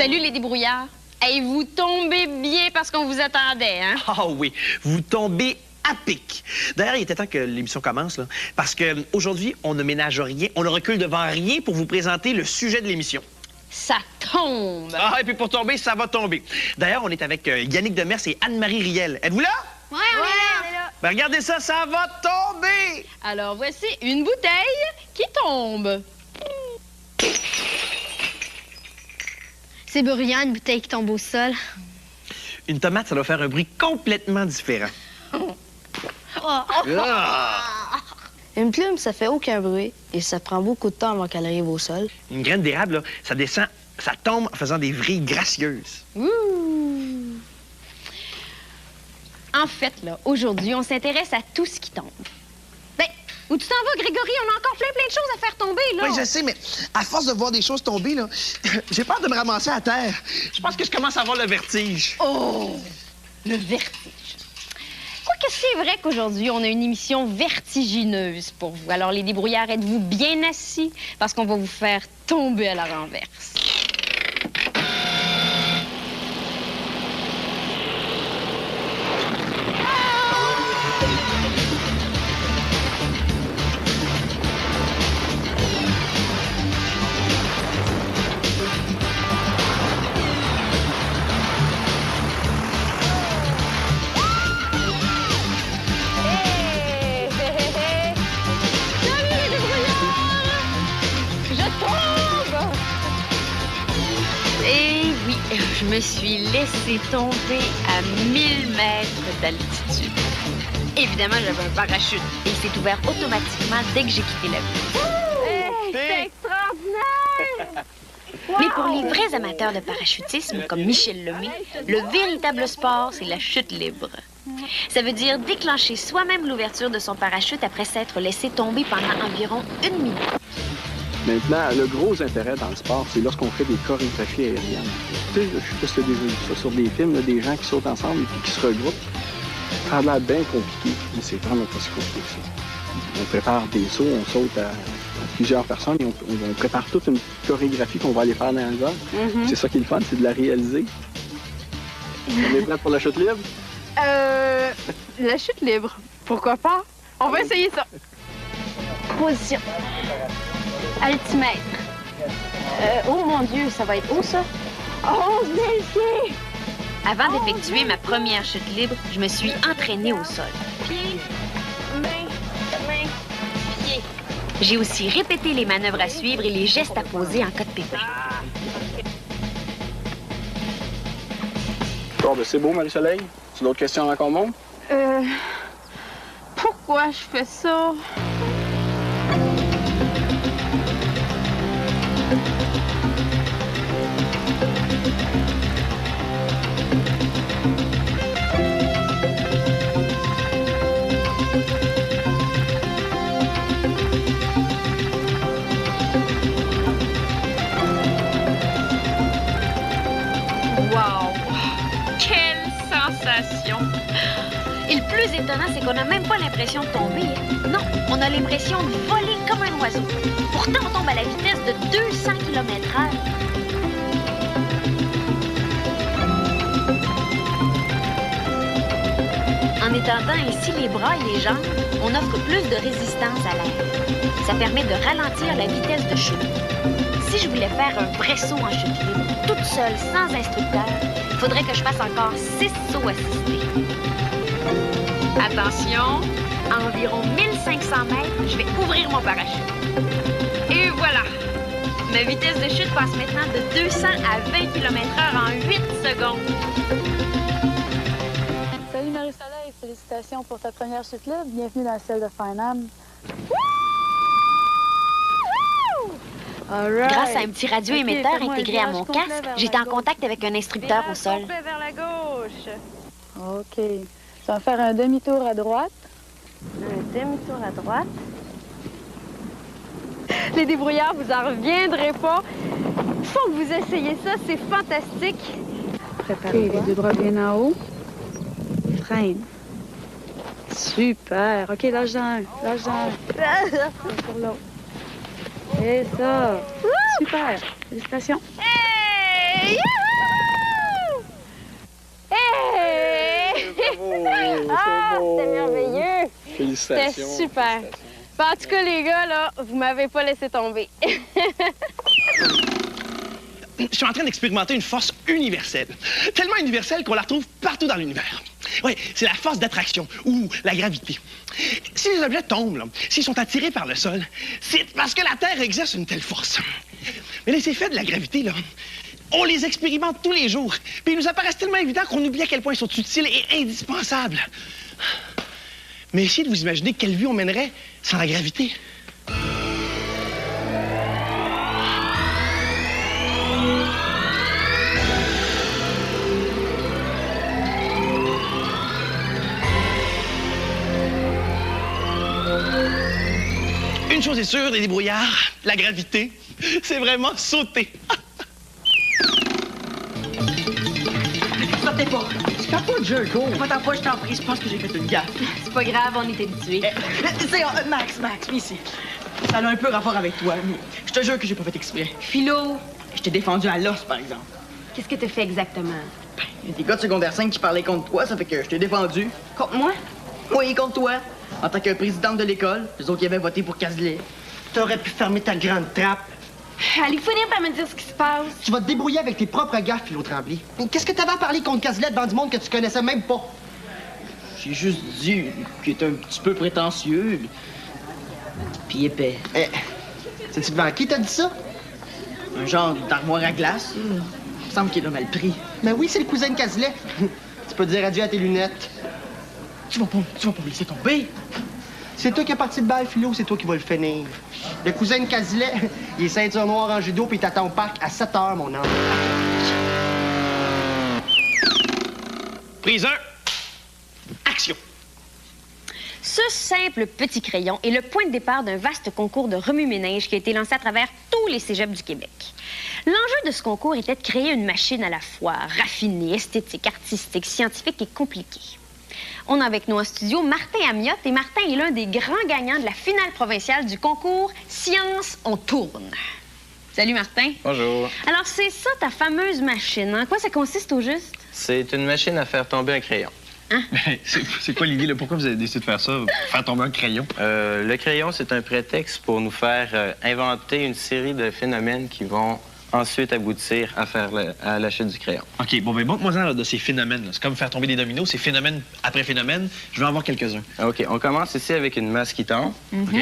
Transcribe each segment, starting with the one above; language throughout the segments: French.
Salut les débrouillards. Hey, vous tombez bien parce qu'on vous attendait, hein? Ah oui, vous tombez à pic. D'ailleurs, il était temps que l'émission commence, là, parce qu'aujourd'hui, on ne ménage rien, on ne recule devant rien pour vous présenter le sujet de l'émission. Ça tombe! Ah, et puis pour tomber, ça va tomber. D'ailleurs, on est avec Yannick Demers et Anne-Marie Riel. Êtes-vous là? Ouais, on est là! Ben, regardez ça, ça va tomber! Alors, voici une bouteille qui tombe. C'est bruyant, une bouteille qui tombe au sol. Une tomate, ça doit faire un bruit complètement différent. Une plume, ça fait aucun bruit et ça prend beaucoup de temps avant qu'elle arrive au sol. Une graine d'érable, là, ça descend, ça tombe en faisant des vrilles gracieuses. Ouh! En fait, là, aujourd'hui, on s'intéresse à tout ce qui tombe. Ben, où tu t'en vas, Grégory? On a encore plein de choses à faire tomber, là. Oui, je sais, mais à force de voir des choses tomber, là, j'ai peur de me ramasser à terre. Je pense que je commence à avoir le vertige. Oh! Le vertige. Quoique c'est vrai qu'aujourd'hui, on a une émission vertigineuse pour vous. Alors, les débrouillards, êtes-vous bien assis? Parce qu'on va vous faire tomber à la renverse. Je me suis laissée tomber à 1000 mètres d'altitude. Évidemment, j'avais un parachute et il s'est ouvert automatiquement dès que j'ai quitté l'avion. C'est extraordinaire! Mais pour les vrais amateurs de parachutisme, comme Michel Lemay, le véritable sport, c'est la chute libre. Ça veut dire déclencher soi-même l'ouverture de son parachute après s'être laissé tomber pendant environ 1 minute. Maintenant, le gros intérêt dans le sport, c'est lorsqu'on fait des chorégraphies aériennes. Tu sais, je sais pas si tu as déjà vu ça sur des films, là, des gens qui sautent ensemble et puis qui se regroupent. Ça a l'air bien compliqué, mais c'est vraiment pas si compliqué que ça. On prépare des sauts, on saute à plusieurs personnes et on prépare toute une chorégraphie qu'on va aller faire dans les airs. C'est ça qui est le fun, c'est de la réaliser. On est prêts pour la chute libre? La chute libre. Pourquoi pas? On va essayer ça. Position. Altimètre. Oh mon Dieu, ça va être haut, ça? 11 000 pieds! Avant d'effectuer ma première chute libre, je me suis entraînée au sol. Pieds, mains, pieds. J'ai aussi répété les manœuvres à suivre et les gestes à poser en cas de pépin. Bon, ben c'est beau, Marie-Soleil. Tu as d'autres questions avant qu'on monte? Pourquoi je fais ça? Wow! Quelle sensation! Et le plus étonnant, c'est qu'on n'a même pas l'impression de tomber. Non, on a l'impression de voler comme un oiseau. Pourtant, on tombe à la vitesse de 200 km/h. En étendant ainsi les bras et les jambes, on offre plus de résistance à l'air. Ça permet de ralentir la vitesse de chute. Si je voulais faire un vrai saut en chute libre, toute seule, sans instructeur, il faudrait que je fasse encore 6 sauts assistés. Attention, à environ 1500 mètres, je vais ouvrir mon parachute. Et voilà! Ma vitesse de chute passe maintenant de 200 à 20 km/h en 8 secondes. Salut Marie-Soleil, félicitations pour ta première chute libre. Bienvenue dans celle de Farnham. Grâce à un petit radioémetteur intégré à mon casque, j'étais en contact avec un instructeur au sol. Vers la gauche. OK. Ça va faire un demi-tour à droite. Un demi-tour à droite. Les débrouillards, vous en reviendrez pas. Faut que vous essayiez ça, c'est fantastique. Préparez les deux bras bien en haut. Freine. Super. OK, lâche dans un. Lâche dans un. Sur l'autre. Et ça. Super. Félicitations. Hey! Youhou! Hey! Ah, c'était merveilleux! Félicitations. C'était super. Bon, en tout cas, les gars, là, vous m'avez pas laissé tomber. Je suis en train d'expérimenter une force universelle. Tellement universelle qu'on la retrouve partout dans l'univers. Oui, c'est la force d'attraction ou la gravité. Si les objets tombent, là, s'ils sont attirés par le sol, c'est parce que la Terre exerce une telle force. Mais les effets de la gravité, là, on les expérimente tous les jours. Puis ils nous apparaissent tellement évidents qu'on oublie à quel point ils sont utiles et indispensables. Mais essayez de vous imaginer quelle vie on mènerait sans la gravité. Une chose est sûre, les débrouillards, la gravité, c'est vraiment sauter. Sortez pas. C'est pas de jeu, go. Attends pas, je t'en prie, je pense que j'ai fait une gaffe. C'est pas grave, on est habitués. C'est Max, viens ici. Ça a un peu rapport avec toi, mais je te jure que j'ai pas fait exprès. Philo, Je t'ai défendu à l'os, par exemple. qu'est-ce que t'as fait exactement? Il y a des gars de secondaire 5 qui parlaient contre toi, ça fait que je t'ai défendu. Contre moi? Oui, contre toi. En tant que présidente de l'école, les autres qui avaient voté pour Cazelet. T'aurais pu fermer ta grande trappe. Allez, finir par me dire ce qui se passe. Tu vas te débrouiller avec tes propres gaffes, Philo Tremblay. Mais qu'est-ce que t'avais à parler contre Cazelet devant du monde que tu connaissais même pas? J'ai juste dit qu'il était un petit peu prétentieux. Puis épais. Eh, sais-tu devant qui t'as dit ça? Un genre d'armoire à glace. Il me semble qu'il a mal pris. Ben oui, c'est le cousin de Cazelet. Tu peux dire adieu à tes lunettes. Tu vas pas me laisser tomber. C'est toi qui as parti de balle, Philo, c'est toi qui vas le finir. Le cousin de Cazelet, il est ceinture noire en judo, puis il t'attend au parc à 7 h, mon homme. Prise 1. Action. Ce simple petit crayon est le point de départ d'un vaste concours de remue-ménage qui a été lancé à travers tous les cégeps du Québec. L'enjeu de ce concours était de créer une machine à la fois raffinée, esthétique, artistique, scientifique et compliquée. On a avec nous en studio Martin Amiotte, et Martin est l'un des grands gagnants de la finale provinciale du concours Science, on tourne. Salut Martin. Bonjour. Alors c'est ça ta fameuse machine, en quoi ça consiste au juste? C'est une machine à faire tomber un crayon. C'est quoi l'idée, là? Pourquoi vous avez décidé de faire ça? Faire tomber un crayon? Le crayon, c'est un prétexte pour nous faire inventer une série de phénomènes qui vont ensuite aboutir à faire à la chute du crayon. OK, bon, ben montre-moi de ces phénomènes. C'est comme faire tomber des dominos, c'est phénomène après phénomène. Je vais en voir quelques-uns. OK, on commence ici avec une masse qui tombe. OK.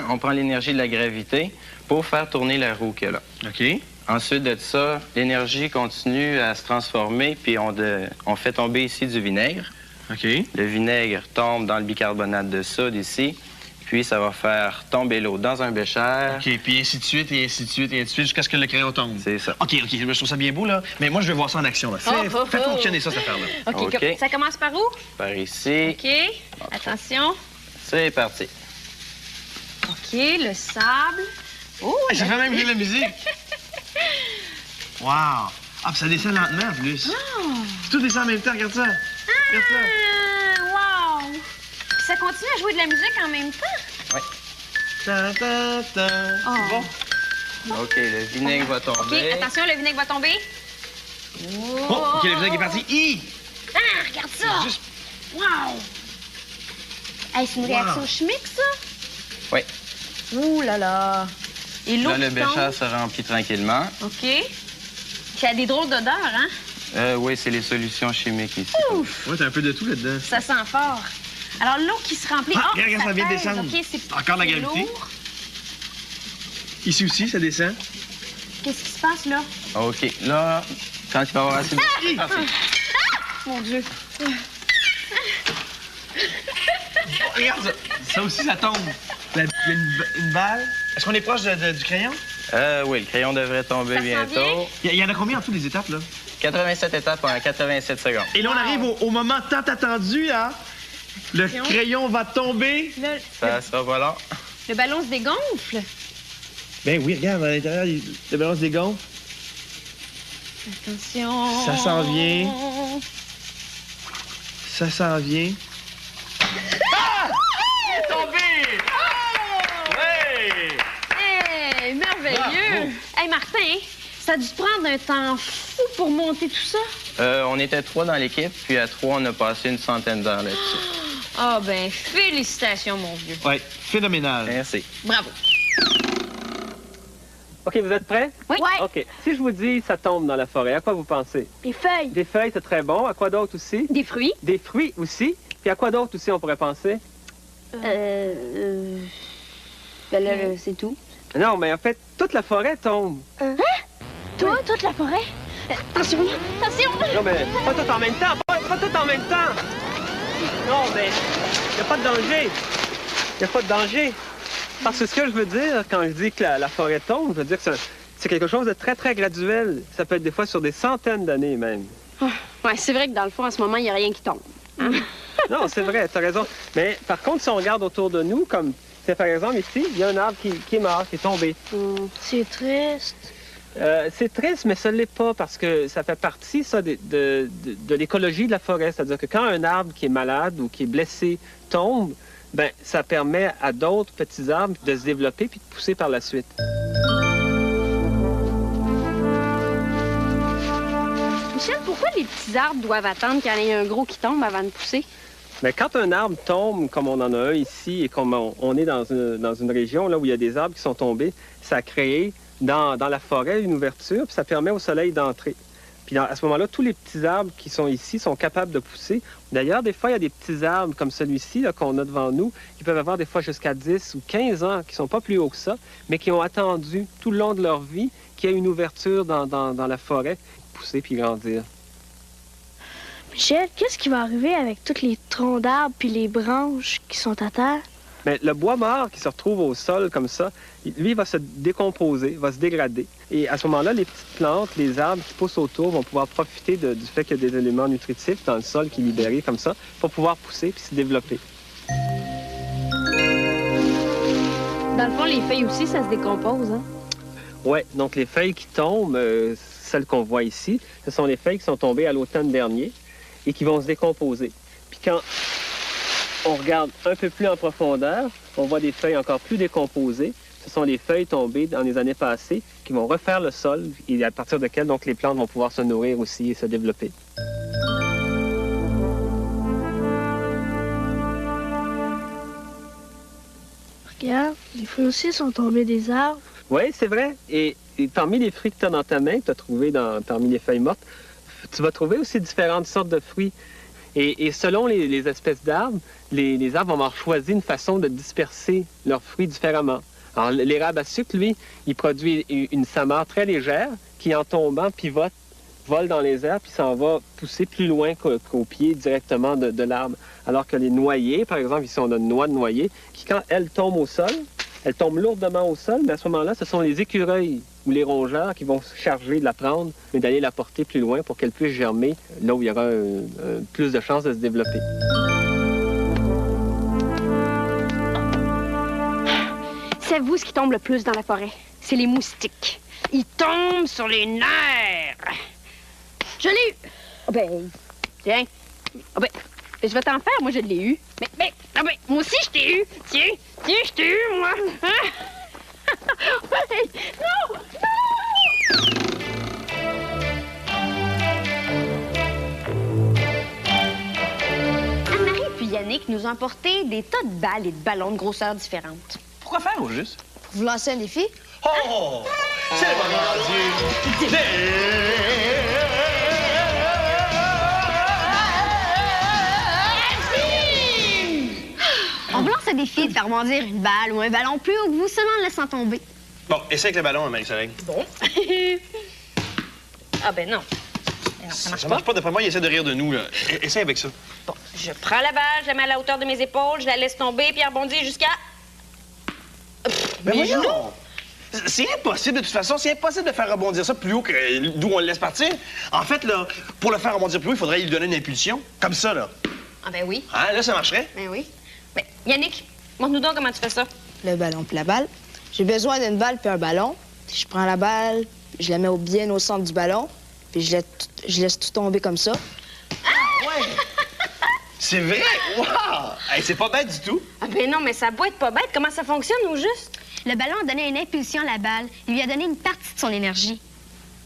On prend l'énergie de la gravité pour faire tourner la roue qu'il y a là. OK. Ensuite de ça, l'énergie continue à se transformer, puis on fait tomber ici du vinaigre. OK. Le vinaigre tombe dans le bicarbonate de soude ici, puis ça va faire tomber l'eau dans un bécher. OK, puis ainsi de suite, et ainsi de suite, et ainsi de suite, jusqu'à ce que le crayon tombe. C'est ça. OK, je trouve ça bien beau, là. Mais moi, je veux voir ça en action, là. Fais fonctionner ça, cette affaire-là. OK, OK. ça commence par où? Par ici. OK, attention. C'est parti. OK, le sable. Oh, Ça fait même jouer de la musique. Wow! Ah, puis ça descend lentement, en plus. Tout descend en même temps, regarde ça. Regarde ça. Wow! Puis ça continue à jouer de la musique en même temps? Oui. Ta, ta, ta. Oh. Bon. OK, le vinaigre va OK, tomber. attention, le vinaigre va tomber. Oh, OK, le vinaigre est parti. Hi! Ah, regarde ça! Juste... Wow! Hey, c'est une réaction chimique, ça? Oui. Ouh là là! Et l'eau Là, le qui bécher tombe. se remplit tranquillement. OK. Ça a des drôles d'odeurs, hein? Oui, c'est les solutions chimiques ici. Ouf! Ouais, t'as un peu de tout là-dedans. Ça sent fort. Alors, l'eau qui se remplit... Ah, Oh, regarde, ça vient de pèse. descendre. OK, c'est Encore la c'est gravité. lourd. Ici aussi, ça descend. Qu'est-ce qui se passe, là? OK, là, quand il va y avoir assez de... Parti. Mon Dieu. Oh, regarde ça. Ça aussi, ça tombe. Il y a une balle. Est-ce qu'on est proche du crayon? Oui, le crayon devrait tomber Ça s'en vient? bientôt. Il y en a combien en tout des étapes, là? 87 étapes en 87 secondes. Et là, on arrive au moment tant attendu, là. Le crayon va tomber. Là, Ça sera pas long. le ballon se dégonfle. Ben oui, regarde, à l'intérieur, le ballon se dégonfle. Attention. Ça s'en vient. Ça s'en vient. Ah! Il est tombé! Ouais! Hey, merveilleux! Bravo. Hey, Martin, Ça a dû te prendre un temps fou pour monter tout ça? On était 3 dans l'équipe, puis à 3, on a passé une centaine d'heures là-dessus. Ah, ben, félicitations, mon vieux. Oui, phénoménal. Merci. Bravo. OK, vous êtes prêts? Oui. OK. Si je vous dis ça tombe dans la forêt, à quoi vous pensez? Des feuilles. Des feuilles, c'est très bon. À quoi d'autre aussi? Des fruits. Des fruits aussi. Puis à quoi d'autre aussi on pourrait penser? Ben là, c'est tout. Non, mais en fait, toute la forêt tombe. Hein? Toi, toute la forêt? Attention, attention! Non, mais pas tout en même temps. Pas tout en même temps. Non, mais il n'y a pas de danger. Il n'y a pas de danger. Parce que ce que je veux dire quand je dis que la forêt tombe, je veux dire que c'est quelque chose de très, très graduel. Ça peut être des fois sur des centaines d'années même. Ouais, c'est vrai que dans le fond, en ce moment, il n'y a rien qui tombe. Hein? Non, c'est vrai, tu as raison. Mais par contre, si on regarde autour de nous, comme c'est par exemple ici, il y a un arbre qui est mort, qui est tombé. C'est triste. C'est triste, mais ça ne l'est pas parce que ça fait partie, ça, de l'écologie de la forêt. C'est-à-dire que quand un arbre qui est malade ou qui est blessé tombe, ben ça permet à d'autres petits arbres de se développer puis de pousser par la suite. Michel, pourquoi les petits arbres doivent attendre qu'il y en ait un gros qui tombe avant de pousser? Mais quand un arbre tombe, comme on en a un ici, et comme on est dans une région là, où il y a des arbres qui sont tombés, ça a créé dans la forêt une ouverture, puis ça permet au soleil d'entrer. Puis à ce moment-là, tous les petits arbres qui sont ici sont capables de pousser. D'ailleurs, des fois, il y a des petits arbres comme celui-ci qu'on a devant nous, qui peuvent avoir des fois jusqu'à 10 ou 15 ans, qui ne sont pas plus hauts que ça, mais qui ont attendu tout le long de leur vie qu'il y ait une ouverture dans la forêt, pousser puis grandir. Michel, qu'est-ce qui va arriver avec tous les troncs d'arbres puis les branches qui sont à terre? Mais le bois mort qui se retrouve au sol comme ça, lui, va se décomposer, va se dégrader. Et à ce moment-là, les petites plantes, les arbres qui poussent autour vont pouvoir profiter du fait qu'il y a des éléments nutritifs dans le sol qui est libéré comme ça pour pouvoir pousser puis se développer. Dans le fond, les feuilles aussi, ça se décompose, hein? Oui, donc les feuilles qui tombent, celles qu'on voit ici, ce sont les feuilles qui sont tombées à l'automne dernier et qui vont se décomposer. Puis quand on regarde un peu plus en profondeur, on voit des feuilles encore plus décomposées. Ce sont les feuilles tombées dans les années passées qui vont refaire le sol et à partir desquelles donc, les plantes vont pouvoir se nourrir aussi et se développer. Regarde, les fruits aussi sont tombés des arbres. Oui, c'est vrai. Et parmi les fruits que tu as dans ta main, que tu as trouvé parmi les feuilles mortes, tu vas trouver aussi différentes sortes de fruits. Et selon les espèces d'arbres, les arbres vont avoir choisi une façon de disperser leurs fruits différemment. Alors, l'érable à sucre, lui, il produit une samare très légère qui, en tombant, pivote, vole dans les airs, puis s'en va pousser plus loin qu'au pied directement de l'arbre. Alors que les noyers, par exemple, ici, on a une noix de noyer, qui, quand elle tombe au sol, elle tombe lourdement au sol, mais à ce moment-là, ce sont les écureuils ou les rongeurs qui vont se charger de la prendre, mais d'aller la porter plus loin pour qu'elle puisse germer là où il y aura plus de chances de se développer. Savez-vous ce qui tombe le plus dans la forêt? C'est les moustiques. Ils tombent sur les nerfs. Je l'ai eu. Oh ben, tiens. Oh ben, je vais t'en faire, moi je l'ai eu. Mais, ah ben, moi aussi je t'ai eu. Tiens, je t'ai eu, moi. Hein? Non, non! Anne-Marie et Yannick nous ont apporté des tas de balles et de ballons de grosseurs différentes. Pourquoi faire, au juste? Pour vous lancer un défi? Oh! C'est le moment du On vous lance un défi de faire bondir une balle ou un ballon plus haut que vous, seulement en le laissant tomber. Bon, essaie avec le ballon, Marie-Soleil. Bon. Ah ben non. Ça marche pas. D'après moi, il essaie de rire de nous, là. Essaie avec ça. Bon, je prends la balle, je la mets à la hauteur de mes épaules, je la laisse tomber, puis elle rebondit jusqu'à... Mais voyons! C'est impossible, de toute façon. C'est impossible de faire rebondir ça plus haut que d'où on le laisse partir. En fait, là, pour le faire rebondir plus haut, il faudrait lui donner une impulsion. Comme ça, là. Ah ben oui. Hein, là, ça marcherait. Ben oui. Ben, Yannick, montre-nous donc comment tu fais ça. Le ballon puis la balle. J'ai besoin d'une balle puis un ballon. Puis je prends la balle, je la mets bien au centre du ballon, puis je laisse tout tomber comme ça. Ah! Ouais! C'est vrai? Wow! Hey, c'est pas bête du tout. Ah ben non, mais ça doit être pas bête. Comment ça fonctionne, au juste? Le ballon a donné une impulsion à la balle. Il lui a donné une partie de son énergie.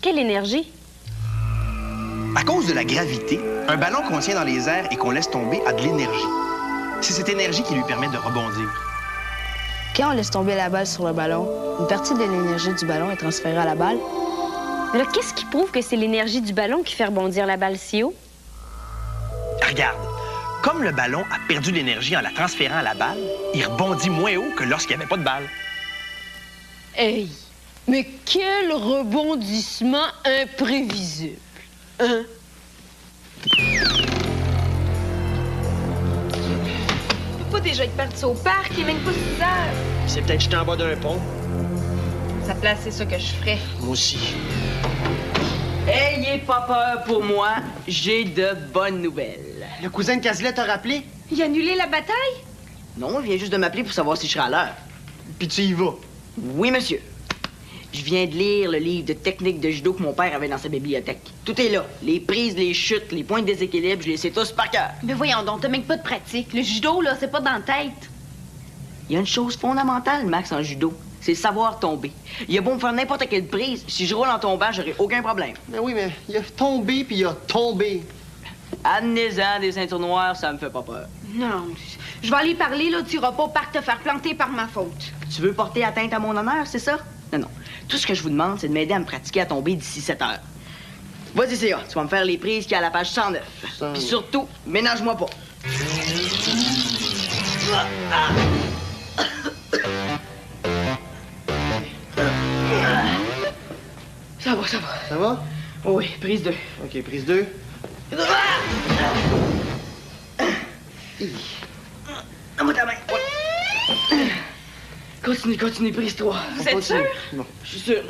Quelle énergie? À cause de la gravité, un ballon qu'on tient dans les airs et qu'on laisse tomber a de l'énergie. C'est cette énergie qui lui permet de rebondir. Quand on laisse tomber la balle sur le ballon, une partie de l'énergie du ballon est transférée à la balle. Là, qu'est-ce qui prouve que c'est l'énergie du ballon qui fait rebondir la balle si haut? Regarde, comme le ballon a perdu de l'énergie en la transférant à la balle, il rebondit moins haut que lorsqu'il n'y avait pas de balle. Hey! Mais quel rebondissement imprévisible! Hein? On peut pas déjà être parti au parc, il est même pas 6 heures. C'est peut-être jeté en bas d'un pont. Sa place, c'est ça que je ferais. Moi aussi. Ayez pas peur pour moi, j'ai de bonnes nouvelles. Le cousin de Cazelet t'a rappelé? Il a annulé la bataille? Non, il vient juste de m'appeler pour savoir si je serai à l'heure. Puis tu y vas? Oui, monsieur. Je viens de lire le livre de technique de judo que mon père avait dans sa bibliothèque. Tout est là. Les prises, les chutes, les points de déséquilibre, je les sais tous par cœur. Mais voyons donc, t'as même pas de pratique. Le judo, là, c'est pas dans la tête. Il y a une chose fondamentale, Max, en judo. C'est savoir tomber. Il a beau me faire n'importe quelle prise, si je roule en tombant, j'aurai aucun problème. Ben oui, mais il a tombé puis il a tombé. Amenez-en des ceintures noires, ça me fait pas peur. Non, je vais aller parler, là, tu iras pas au parc te faire planter par ma faute. Tu veux porter atteinte à mon honneur, c'est ça? Non, non. Tout ce que je vous demande, c'est de m'aider à me pratiquer à tomber d'ici 7 heures. Vas-y, C.A., tu vas me faire les prises qui à la page 109. Puis surtout, ménage-moi pas. Ça va, ça va. Ça va? Oui, prise 2. OK, prise 2. Donne-moi ta main. Continue, continue, prise 3. Vous êtes sûr? Non. Je suis sûr.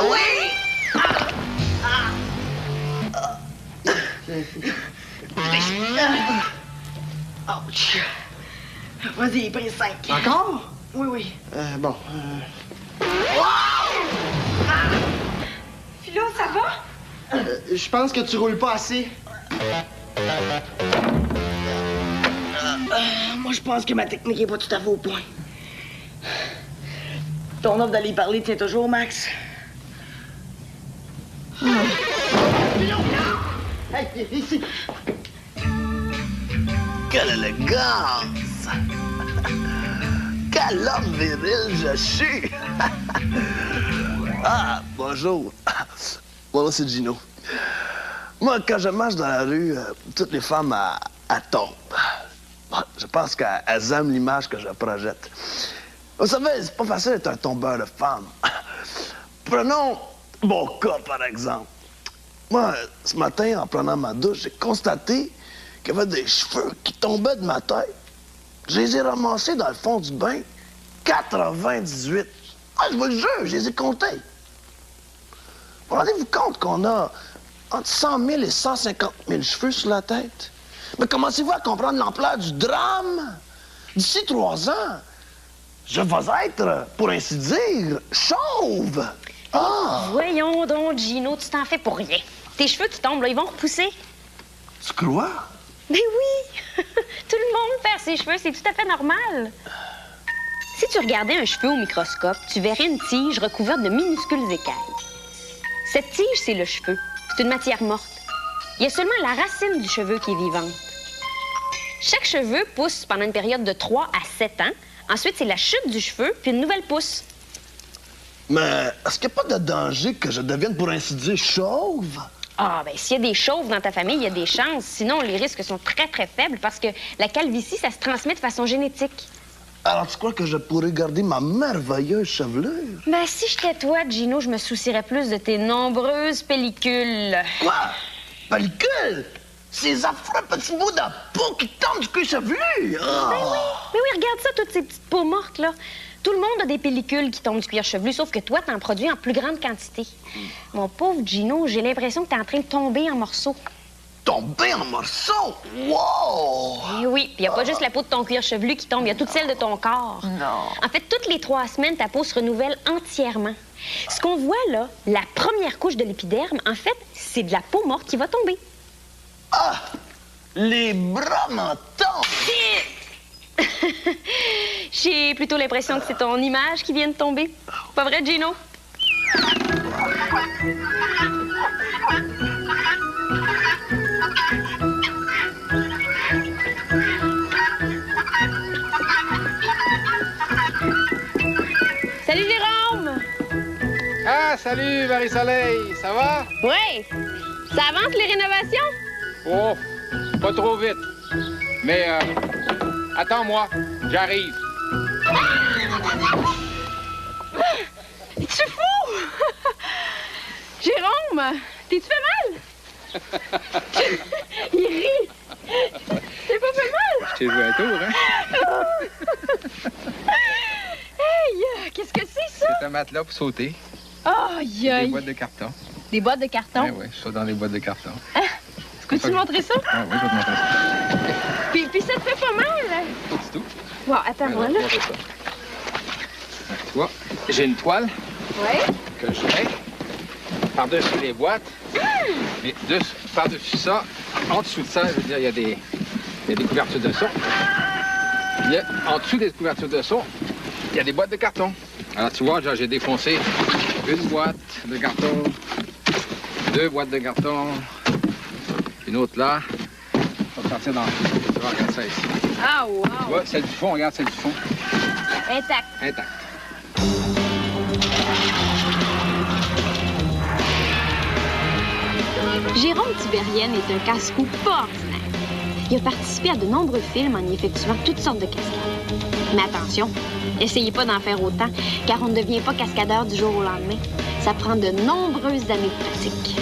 Oui! Ouch. Vas-y, prise 5. Encore? Oui, oui. Bon. Philo, ça va? Je pense que tu roules pas assez. Moi, je pense que ma technique est pas tout à fait au point. Ton offre d'aller parler tient toujours, Max? Hey, ici! Quelle élégance! Quel homme viril je suis! Ah, bonjour. Voilà, c'est Gino. Moi, quand je marche dans la rue, toutes les femmes, elles tombent. Je pense qu'elles aiment l'image que je projette. Vous savez, c'est pas facile d'être un tombeur de femmes. Prenons mon cas, par exemple. Moi, ce matin, en prenant ma douche, j'ai constaté qu'il y avait des cheveux qui tombaient de ma tête. Je les ai ramassés dans le fond du bain. 98. Ah, je vous le jure, je les ai comptés. Rendez-vous compte qu'on a entre 100 000 et 150 000 cheveux sur la tête? Mais commencez-vous à comprendre l'ampleur du drame? D'ici 3 ans, je vais être, pour ainsi dire, chauve. Ah! Voyons donc, Gino, tu t'en fais pour rien. Tes cheveux qui tombent, là, ils vont repousser. Tu crois? Mais oui! Tout le monde perd ses cheveux, c'est tout à fait normal. Si tu regardais un cheveu au microscope, tu verrais une tige recouverte de minuscules écailles. Cette tige, c'est le cheveu. C'est une matière morte. Il y a seulement la racine du cheveu qui est vivante. Chaque cheveu pousse pendant une période de 3 à 7 ans. Ensuite, c'est la chute du cheveu, puis une nouvelle pousse. Mais est-ce qu'il n'y a pas de danger que je devienne, pour ainsi dire, chauve? Ah, bien, s'il y a des chauves dans ta famille, il y a des chances. Sinon, les risques sont très, très faibles parce que la calvitie, ça se transmet de façon génétique. Alors, tu crois que je pourrais garder ma merveilleuse chevelure? Ben, si j'étais toi, Gino, je me soucierais plus de tes nombreuses pellicules. Quoi? Pellicules? Ces affreux petits bouts de peau qui tombent du cuir chevelu! Oh. Ben oui, mais oui, regarde ça, toutes ces petites peaux mortes, là. Tout le monde a des pellicules qui tombent du cuir chevelu, sauf que toi, t'en produis en plus grande quantité. Mon pauvre Gino, j'ai l'impression que t'es en train de tomber en morceaux. Tomber en morceaux? Wow! Eh oui, puis il n'y a pas juste la peau de ton cuir chevelu qui tombe, il y a toute celle de ton corps. Non. En fait, toutes les 3 semaines, ta peau se renouvelle entièrement. Ce qu'on voit là, la première couche de l'épiderme, en fait, c'est de la peau morte qui va tomber. Ah! Les bras m'en tombent! J'ai plutôt l'impression que c'est ton image qui vient de tomber. Pas vrai, Gino? salut Marie-Soleil, ça va? Oui. Ça avance les rénovations? Oh, pas trop vite. Mais, attends-moi, j'arrive. Es-tu fou? Jérôme, t'es-tu fait mal? Il rit. T'es pas fait mal? Je t'ai joué un tour, hein? Hey, qu'est-ce que c'est, ça? C'est un matelas pour sauter. Aïe, Des aïe. boîtes de carton. Des boîtes de carton? Oui, je suis dans les boîtes de carton. Ah, peux-tu me montrer ça? Ah oui, je vais te montrer ça. Puis ça te fait pas mal? Pas du tout. Bon, attends-moi, là. Tu vois, j'ai une toile Oui? que je mets par-dessus les boîtes. Mais par-dessus ça, en dessous de ça, je veux dire, il y a des couvertures de son. Puis en dessous des couvertures de son, il y a des boîtes de carton. Alors tu vois, j'ai défoncé une boîte de carton, 2 boîtes de carton, une autre là. On va partir dans... Tu vois, regarde ça ici. Ah, wow! Tu vois, celle du fond, regarde celle du fond. Intact. Intact. Jérôme Tibérienne est un casse-cou pas ordinaire. Il a participé à de nombreux films en y effectuant toutes sortes de cascades. Mais attention, essayez pas d'en faire autant, car on ne devient pas cascadeur du jour au lendemain. Ça prend de nombreuses années de pratique.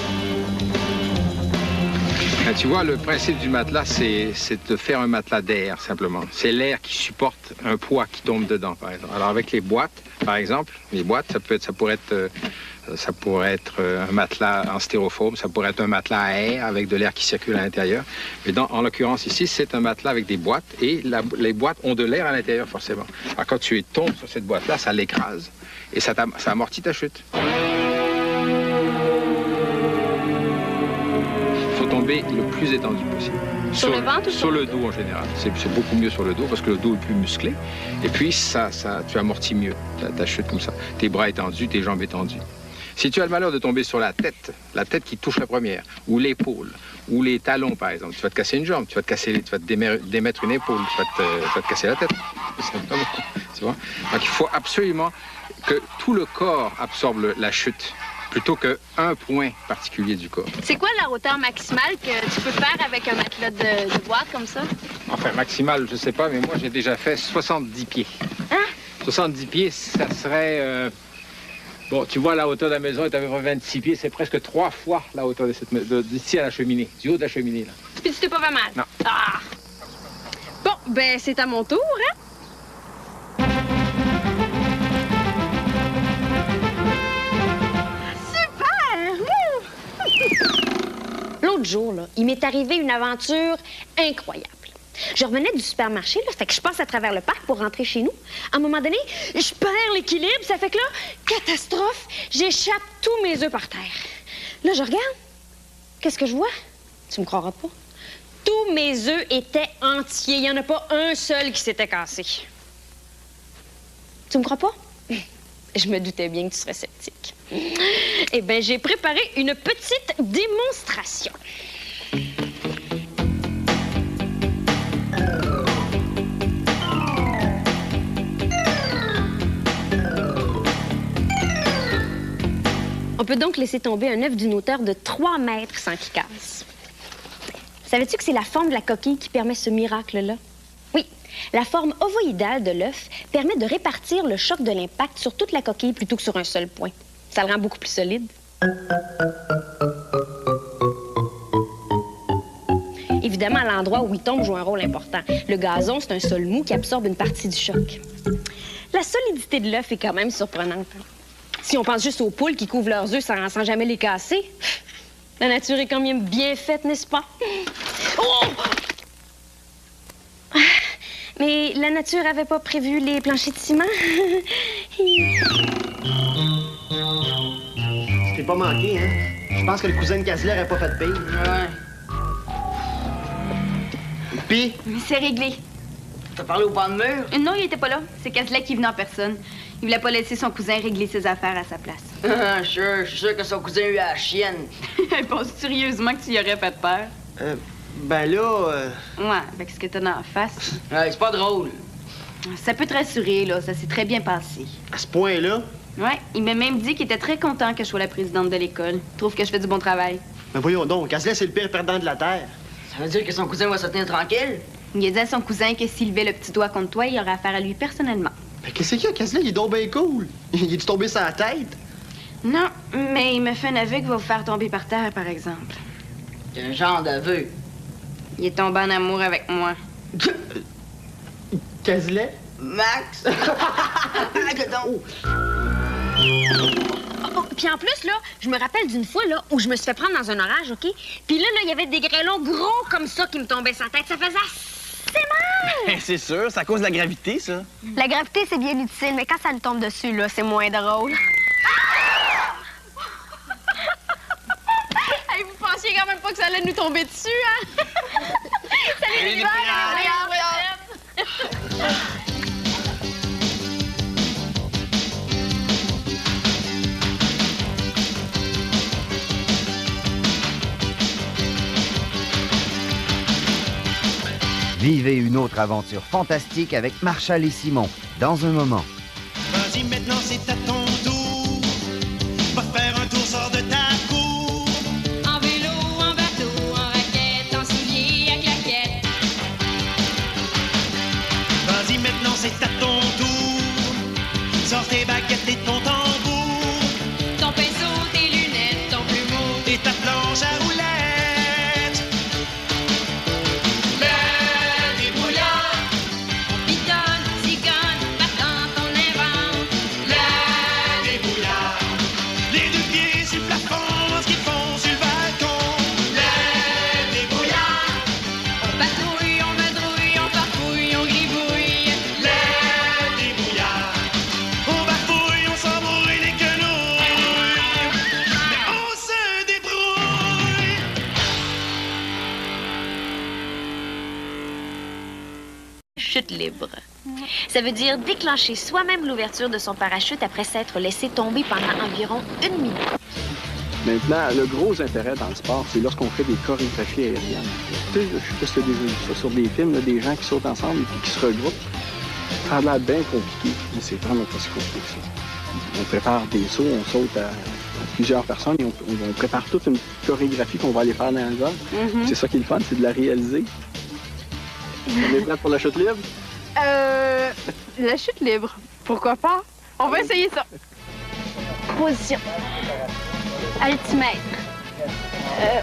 Ben, tu vois, le principe du matelas, c'est de faire un matelas d'air, simplement. C'est l'air qui supporte un poids qui tombe dedans, par exemple. Alors, avec les boîtes, par exemple, les boîtes, ça pourrait être un matelas en styrofoam, ça pourrait être un matelas à air avec de l'air qui circule à l'intérieur. Mais en l'occurrence ici, c'est un matelas avec des boîtes et les boîtes ont de l'air à l'intérieur, forcément. Alors, quand tu tombes sur cette boîte-là, ça l'écrase et ça amortit ta chute. Tomber le plus étendu possible. Sur le ventre ou sur le dos en général. C'est beaucoup mieux sur le dos parce que le dos est plus musclé. Et puis, tu amortis mieux ta chute comme ça. Tes bras étendus, tes jambes étendues. Si tu as le malheur de tomber sur la tête qui touche la première, ou l'épaule, ou les talons, par exemple, tu vas te casser une jambe, tu vas te démettre une épaule, tu vas te casser la tête. Tu vois? Donc, il faut absolument que tout le corps absorbe la chute, plutôt qu'un point particulier du corps. C'est quoi la hauteur maximale que tu peux faire avec un matelas de boîte comme ça? Enfin, maximale, je sais pas, mais moi, j'ai déjà fait 70 pieds. Hein? 70 pieds, ça serait... Bon, tu vois, la hauteur de la maison est à peu près 26 pieds. C'est presque 3 fois la hauteur d'ici à la cheminée, du haut de la cheminée, là. Puis tu t'es pas fait mal? Non. Ah! Bon, ben, c'est à mon tour, hein? L'autre jour, là, il m'est arrivé une aventure incroyable. Je revenais du supermarché, là, fait que je passe à travers le parc pour rentrer chez nous. À un moment donné, je perds l'équilibre, ça fait que là, catastrophe, j'échappe tous mes œufs par terre. Là, je regarde. Qu'est-ce que je vois? Tu me croiras pas. Tous mes œufs étaient entiers. Il n'y en a pas un seul qui s'était cassé. Tu me crois pas? Je me doutais bien que tu serais sceptique. Eh bien, j'ai préparé une petite démonstration. On peut donc laisser tomber un œuf d'une hauteur de 3 mètres sans qu'il casse. Savais-tu que c'est la forme de la coquille qui permet ce miracle-là? Oui, la forme ovoïdale de l'œuf permet de répartir le choc de l'impact sur toute la coquille plutôt que sur un seul point. Ça le rend beaucoup plus solide. Évidemment, l'endroit où il tombe joue un rôle important. Le gazon, c'est un sol mou qui absorbe une partie du choc. La solidité de l'œuf est quand même surprenante. Si on pense juste aux poules qui couvrent leurs œufs sans jamais les casser, la nature est quand même bien faite, n'est-ce pas? Oh! Mais la nature avait pas prévu les planchers de ciment. T'es pas manqué, hein? Je pense que le cousin de Casler a pas fait de pire. Ouais. Pis? C'est réglé. T'as parlé au pan de mur? Non, il était pas là. C'est Casley qui venait en personne. Il voulait pas laisser son cousin régler ses affaires à sa place. Je suis sûr que son cousin a eu la chienne. Penses-tu sérieusement que tu y aurais fait peur? Ben là... Ouais, avec ce que t'as dans la face. Ouais, c'est pas drôle. Ça peut te rassurer, là. Ça s'est très bien passé. À ce point-là, Ouais, il m'a même dit qu'il était très content que je sois la présidente de l'école. Il trouve que je fais du bon travail. Mais voyons donc, Cazelet, c'est le pire perdant de la Terre. Ça veut dire que son cousin va se tenir tranquille? Il a dit à son cousin que s'il levait le petit doigt contre toi, il aurait affaire à lui personnellement. Mais qu'est-ce qu'il y a, Cazelet? Il est donc bien cool. Il est tombé sur la tête? Non, mais il me fait un aveu qui va vous faire tomber par terre, par exemple. Quel genre d'aveu? Il est tombé en amour avec moi. Cazelet? Max? Puis en plus, là, je me rappelle d'une fois, là, où je me suis fait prendre dans un orage, OK? Puis là, il y avait des grêlons gros comme ça qui me tombaient sur la tête. Ça faisait assez mal! C'est sûr, c'est à cause de la gravité, ça. La gravité, c'est bien utile, mais quand ça nous tombe dessus, là, c'est moins drôle. Hey, vous pensiez quand même pas que ça allait nous tomber dessus, hein? Salut, les Vivez une autre aventure fantastique avec Marshall et Simon, dans un moment. Vas-y, maintenant c'est à ton tour. Va faire un tour, sors de ta cour. En vélo, en bateau, en raquette, en souliers à claquettes. Vas-y, maintenant c'est à ton tour. Sors tes baguettes et ton tambour. Ton pinceau, tes lunettes, ton plumeau. Et ta planche à roulettes. Chute libre. Ça veut dire déclencher soi-même l'ouverture de son parachute après s'être laissé tomber pendant environ 1 minute. Maintenant, le gros intérêt dans le sport, c'est lorsqu'on fait des chorégraphies aériennes. Tu sais, je sais pas si tu as déjà vu ça sur des films, là, des gens qui sautent ensemble et puis qui se regroupent. Ça a l'air bien compliqué, mais c'est vraiment pas si compliqué que ça. On prépare des sauts, on saute à plusieurs personnes et on prépare toute une chorégraphie qu'on va aller faire dans les airs. C'est ça qui est le fun, c'est de la réaliser. On est prêt pour la chute libre? La chute libre. Pourquoi pas? On va essayer ça. Position. Altimètre.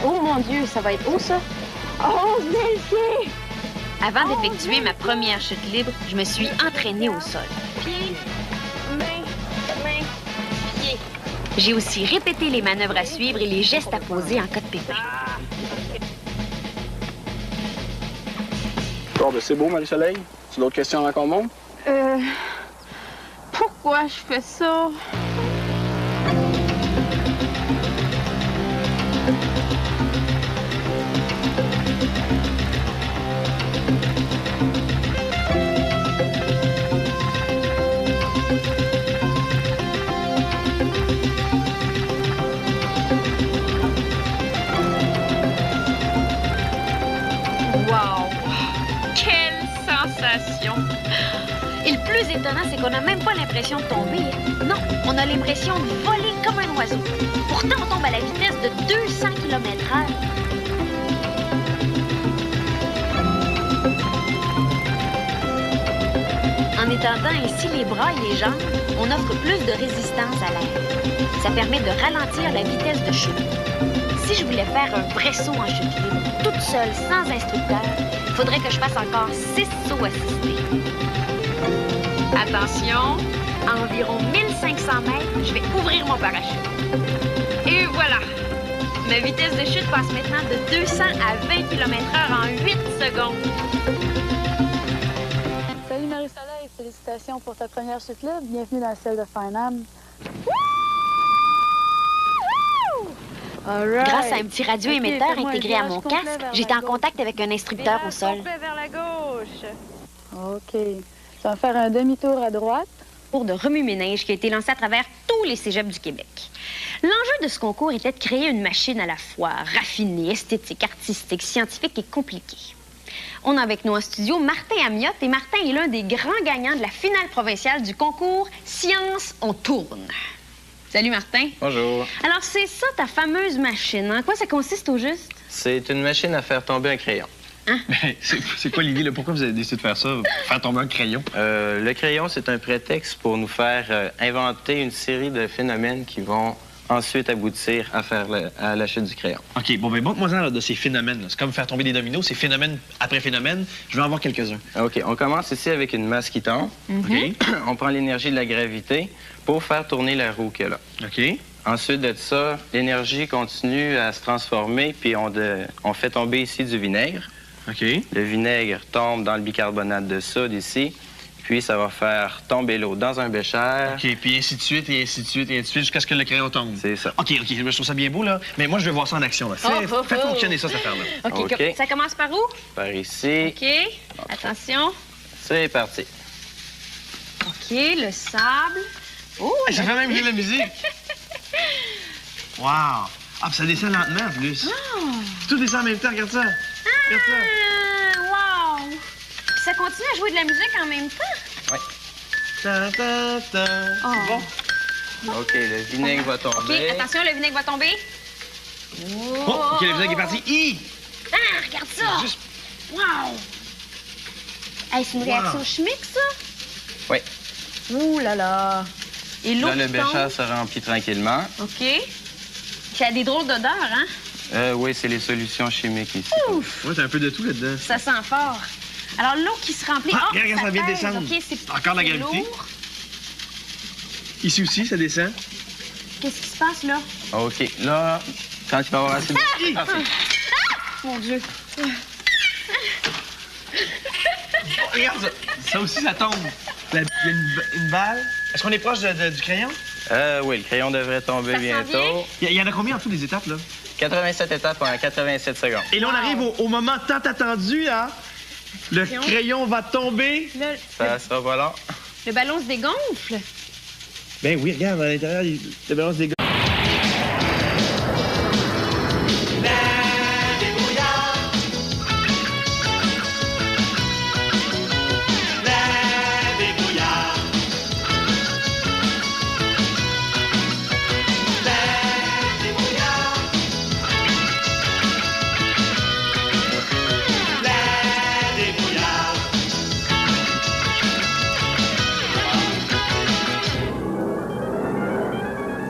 Oh mon Dieu, ça va être haut, ça? 11 000 pieds! Avant d'effectuer ma première chute libre, je me suis entraînée au sol. Pieds, mains, pieds. J'ai aussi répété les manœuvres à suivre et les gestes à poser en cas de pépin. Bon, ben c'est beau, Marie-Soleil. Tu as d'autres questions avant qu'on monte? Pourquoi je fais ça? Wow! Quelle sensation! Et le plus étonnant, c'est qu'on n'a même pas l'impression de tomber. Non, on a l'impression de voler comme un oiseau. Pourtant, on tombe à la vitesse de 200 km/h. En étendant ainsi les bras et les jambes, on offre plus de résistance à l'air. Ça permet de ralentir la vitesse de chute. Si je voulais faire un vrai saut en chute libre, toute seule, sans instructeur, il faudrait que je fasse encore 6 sauts assistés. Attention, à environ 1500 mètres, je vais ouvrir mon parachute. Et voilà! Ma vitesse de chute passe maintenant de 200 à 20 km/h en 8 secondes. Salut Marie-Soleil, félicitations pour ta première chute libre. Bienvenue dans celle de Farnham. Grâce à un petit radio-émetteur intégré à mon casque, j'étais en contact avec un instructeur au sol. Vers la gauche. OK. Tu vas faire un demi-tour à droite. Cours de remue-ménage qui a été lancé à travers tous les cégeps du Québec. L'enjeu de ce concours était de créer une machine à la fois raffinée, esthétique, artistique, scientifique et compliquée. On a avec nous en studio Martin Amiotte. Et Martin est l'un des grands gagnants de la finale provinciale du concours Science, on tourne. Salut Martin. Bonjour. Alors c'est ça ta fameuse machine. En quoi ça consiste au juste? C'est une machine à faire tomber un crayon. Hein? C'est quoi l'idée, là? Pourquoi vous avez décidé de faire ça? Faire tomber un crayon? Le crayon, c'est un prétexte pour nous faire inventer une série de phénomènes qui vont ensuite aboutir à la chute du crayon. OK, bon, ben montre-moi de ces phénomènes-là. C'est comme faire tomber des dominos, c'est phénomène après phénomène. Je vais en voir quelques-uns. OK, on commence ici avec une masse qui tombe. OK. On prend l'énergie de la gravité pour faire tourner la roue qu'il y a là. OK. Ensuite de ça, l'énergie continue à se transformer, puis on fait tomber ici du vinaigre. OK. Le vinaigre tombe dans le bicarbonate de soude ici, puis ça va faire tomber l'eau dans un bécher. OK, puis ainsi de suite, et ainsi de suite, et ainsi de suite, jusqu'à ce que le crayon tombe. C'est ça. OK, je trouve ça bien beau, là, mais moi, je vais voir ça en action, là. Fais fonctionner ça, cette affaire-là. OK. Ça commence par où? Par ici. OK. Attention. C'est parti. OK, le sable. Oh, ça fait même jouer de la musique. Wow! Ah, puis ça descend lentement, en plus. Oh. Tout descend en même temps, regarde ça. Regarde ça. Wow! Puis ça continue à jouer de la musique en même temps? Oui. Ta, ta, ta. Oh. Bon. OK, le vinaigre va tomber. OK, attention, le vinaigre va tomber. Oh, OK, le vinaigre est parti. Hi! Ah, regarde ça! Juste... Wow! Hey, c'est une réaction chimique, ça? Oui. Ouh là là! Et l'eau là, le qui bécher tombe. se remplit tranquillement. OK. Ça a des drôles d'odeurs, hein? Oui, c'est les solutions chimiques ici. Ouf! Ouais, t'as un peu de tout là-dedans. Ça sent fort. Alors, l'eau qui se remplit... Ah, regarde, ça vient de pèse. descendre. OK, c'est encore la gravité. lourd. Ici aussi, ça descend. Qu'est-ce qui se passe, là? OK, là, quand il va y avoir assez de... Ah! Mon Dieu! Oh, regarde ça. Ça aussi, ça tombe. Il y a une balle. Est-ce qu'on est proche du crayon? Oui, le crayon devrait tomber Ça s'en bientôt. Il y en a combien en tout, les étapes, là? 87 étapes en 87 secondes. Et là, on arrive au moment tant attendu, là. Le crayon va tomber. Ça sera pas long. Le ballon se dégonfle. Ben oui, regarde, à l'intérieur, le ballon se dégonfle.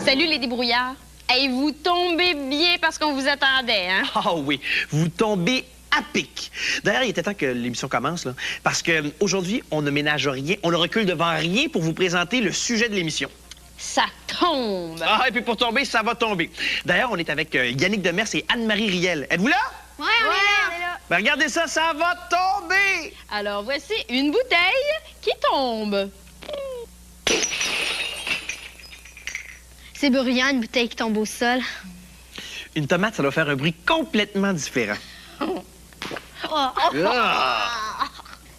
Salut les débrouillards. Hey, vous tombez bien parce qu'on vous attendait, hein? Ah oui, vous tombez à pic. D'ailleurs, il était temps que l'émission commence, là, parce qu'aujourd'hui, on ne ménage rien, on ne recule devant rien pour vous présenter le sujet de l'émission. Ça tombe. Ah, et puis pour tomber, ça va tomber. D'ailleurs, on est avec Yannick Demers et Anne-Marie Riel. Êtes-vous là? Ouais, on est là. Ben regardez ça, ça va tomber! Alors, voici une bouteille qui tombe. C'est bruyant, une bouteille qui tombe au sol. Une tomate, ça doit faire un bruit complètement différent.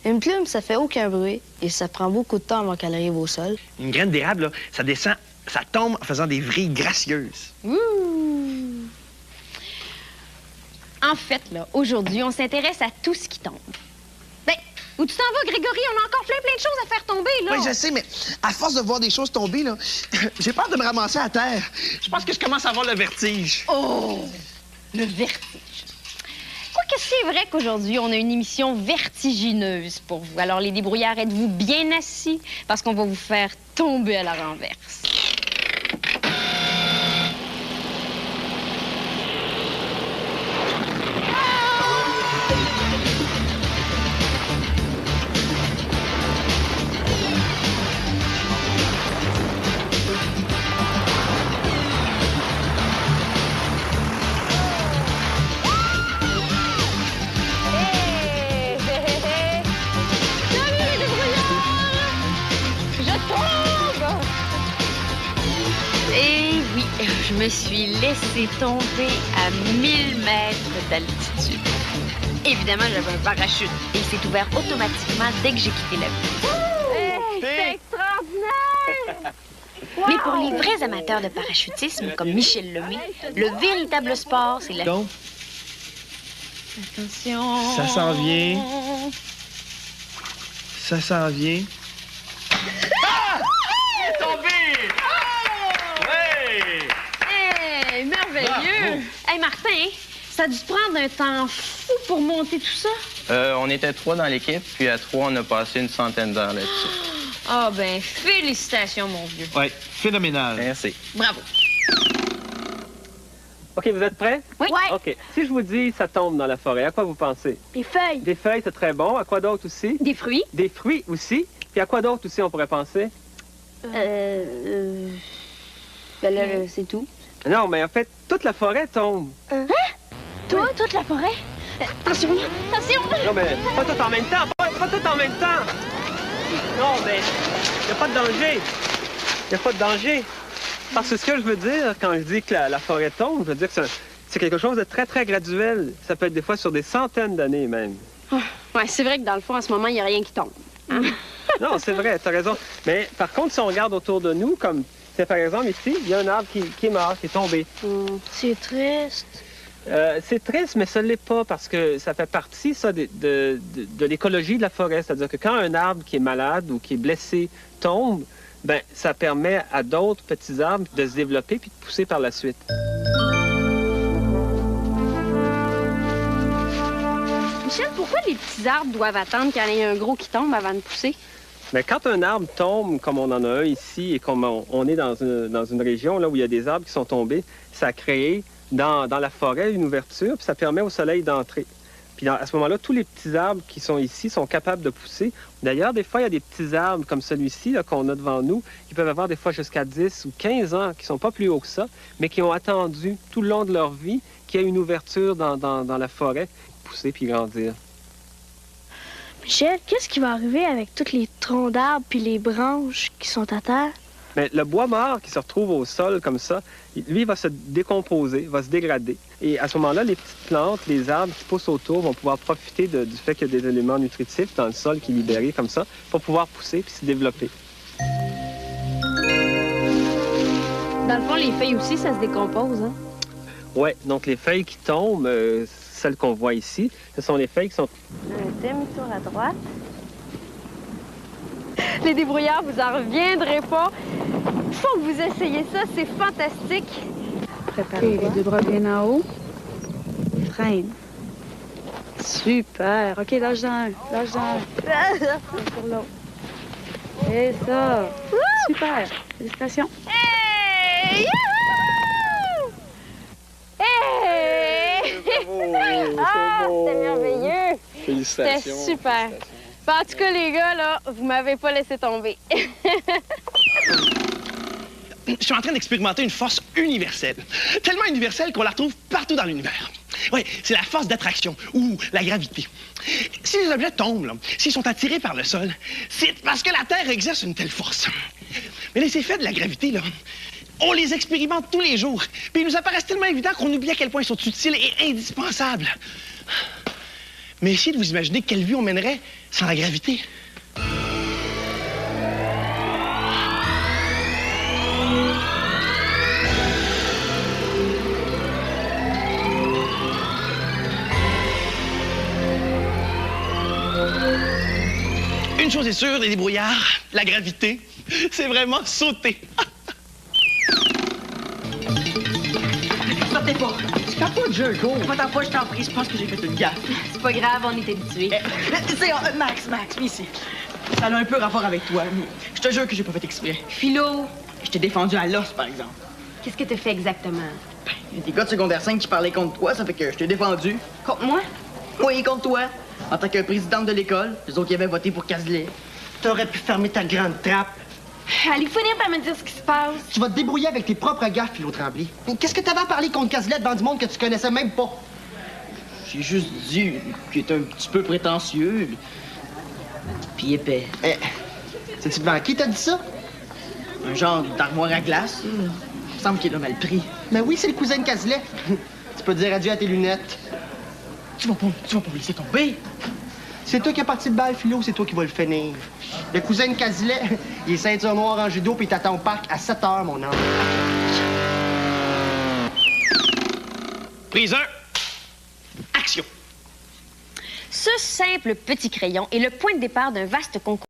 Une plume, ça fait aucun bruit et ça prend beaucoup de temps avant qu'elle arrive au sol. Une graine d'érable, là, ça descend, ça tombe en faisant des vrilles gracieuses. Ouh. En fait, là, aujourd'hui, on s'intéresse à tout ce qui tombe. Ben, où tu t'en vas, Grégory? On a encore plein de choses à faire tomber, là. Oui, je sais, mais à force de voir des choses tomber, là, j'ai peur de me ramasser à terre. Je pense que je commence à avoir le vertige. Oh! Le vertige. Quoique c'est vrai qu'aujourd'hui, on a une émission vertigineuse pour vous. Alors, les débrouillards, êtes-vous bien assis? Parce qu'on va vous faire tomber à la renverse. Je me suis laissée tomber à 1000 mètres d'altitude. Évidemment, j'avais un parachute et il s'est ouvert automatiquement dès que j'ai quitté l'avion. C'est extraordinaire! Mais pour les vrais amateurs de parachutisme, comme Michel Lemay, le véritable sport, c'est la... Attention. Ça s'en vient. Ça s'en vient. Ah! Il est tombé! Hey! Hey, merveilleux! Hey, Martin, ça a dû te prendre un temps fou pour monter tout ça? On était 3 dans l'équipe, puis à 3, on a passé une centaine d'heures là-dessus. Ah, ben, félicitations, mon vieux. Oui, phénoménal. Merci. Bravo. OK, vous êtes prêts? Oui. OK. Si je vous dis ça tombe dans la forêt, à quoi vous pensez? Des feuilles. Des feuilles, c'est très bon. À quoi d'autre aussi? Des fruits. Des fruits aussi. Puis à quoi d'autre aussi on pourrait penser? Ben là, c'est tout. Non, mais en fait, toute la forêt tombe. Hein? Toi, toute la forêt? Attention! Attention! Non, mais pas tout en même temps! Pas tout en même temps! Non, mais il n'y a pas de danger. Il n'y a pas de danger. Parce que ce que je veux dire, quand je dis que la forêt tombe, je veux dire que c'est quelque chose de très, très graduel. Ça peut être des fois sur des centaines d'années même. Oh, ouais, c'est vrai que dans le fond, en ce moment, il n'y a rien qui tombe. Hein? Non, c'est vrai, tu as raison. Mais par contre, si on regarde autour de nous, comme c'est par exemple ici, il y a un arbre qui est mort, qui est tombé. C'est triste. C'est triste, mais ça ne l'est pas parce que ça fait partie, ça, de l'écologie de la forêt. C'est-à-dire que quand un arbre qui est malade ou qui est blessé tombe, ben ça permet à d'autres petits arbres de se développer puis de pousser par la suite. Michel, pourquoi les petits arbres doivent attendre qu'il y en ait un gros qui tombe avant de pousser? Mais quand un arbre tombe, comme on en a un ici, et comme on est dans une région là, où il y a des arbres qui sont tombés, ça a créé dans la forêt une ouverture, puis ça permet au soleil d'entrer. Puis à ce moment-là, tous les petits arbres qui sont ici sont capables de pousser. D'ailleurs, des fois, il y a des petits arbres comme celui-ci qu'on a devant nous, qui peuvent avoir des fois jusqu'à 10 ou 15 ans, qui ne sont pas plus hauts que ça, mais qui ont attendu tout le long de leur vie qu'il y ait une ouverture dans la forêt, pousser puis grandir. Michel, qu'est-ce qui va arriver avec tous les troncs d'arbres puis les branches qui sont à terre? Mais le bois mort qui se retrouve au sol comme ça, lui, va se décomposer, va se dégrader. Et à ce moment-là, les petites plantes, les arbres qui poussent autour vont pouvoir profiter du fait qu'il y a des éléments nutritifs dans le sol qui est libéré comme ça pour pouvoir pousser puis se développer. Dans le fond, les feuilles aussi, ça se décompose, hein? Oui, donc les feuilles qui tombent, celles qu'on voit ici, ce sont les feuilles qui sont... Un demi-tour à droite. Les débrouillards, vous en reviendrez pas. Il faut que vous essayiez ça, c'est fantastique. Préparez les deux bras bien en haut. Freine. Super. OK, lâche dans un. Lâche dans un. Sur l'autre. C'est ça. Super. Félicitations. Hey! Youhou! Hey! Bravo! C'était merveilleux. Félicitations. C'était super. En tout cas, les gars, là, vous m'avez pas laissé tomber. Je suis en train d'expérimenter une force universelle. Tellement universelle qu'on la retrouve partout dans l'univers. Oui, c'est la force d'attraction ou la gravité. Si les objets tombent, s'ils sont attirés par le sol, c'est parce que la Terre exerce une telle force. Mais les effets de la gravité, là, on les expérimente tous les jours. Puis ils nous apparaissent tellement évidents qu'on oublie à quel point ils sont utiles et indispensables. Mais essayez de vous imaginer quelle vie on mènerait sans la gravité. Une chose est sûre, les débrouillards, la gravité, c'est vraiment sauter. Sortez pas. Tu fais pas de jeu, go. Pas ta fois, je t'en prie, je pense que j'ai fait une gaffe. C'est pas grave, on est habitués. C'est Max, viens ici. Ça a un peu rapport avec toi, mais je te jure que j'ai pas fait exprès. Philo, Je t'ai défendu à l'os, par exemple. qu'est-ce que t'as fait exactement? Il y a des gars de secondaire 5 qui parlaient contre toi, ça fait que je t'ai défendu. Contre moi? Oui, contre toi. En tant que présidente de l'école, les autres qui avaient voté pour Cazelet. T'aurais pu fermer ta grande trappe. Allez, finir par me dire ce qui se passe. Tu vas te débrouiller avec tes propres gaffes, Philo Tremblay. Qu'est-ce que t'avais à parler contre Cazelet devant du monde que tu connaissais même pas? J'ai juste dit qu'il était un petit peu prétentieux. Puis épais. C'est-tu devant qui t'as dit ça? Un genre d'armoire à glace. Il me semble qu'il a mal pris. Mais oui, c'est le cousin de Cazelet. Tu peux dire adieu à tes lunettes. Tu vas pas me laisser tomber. C'est toi qui as parti le bal, Philo, c'est toi qui vas le finir. Le cousin de Cazelet, il est ceinture noire en judo, puis il t'attend au parc à 7 h, mon homme. Prise 1. Action. Ce simple petit crayon est le point de départ d'un vaste concours.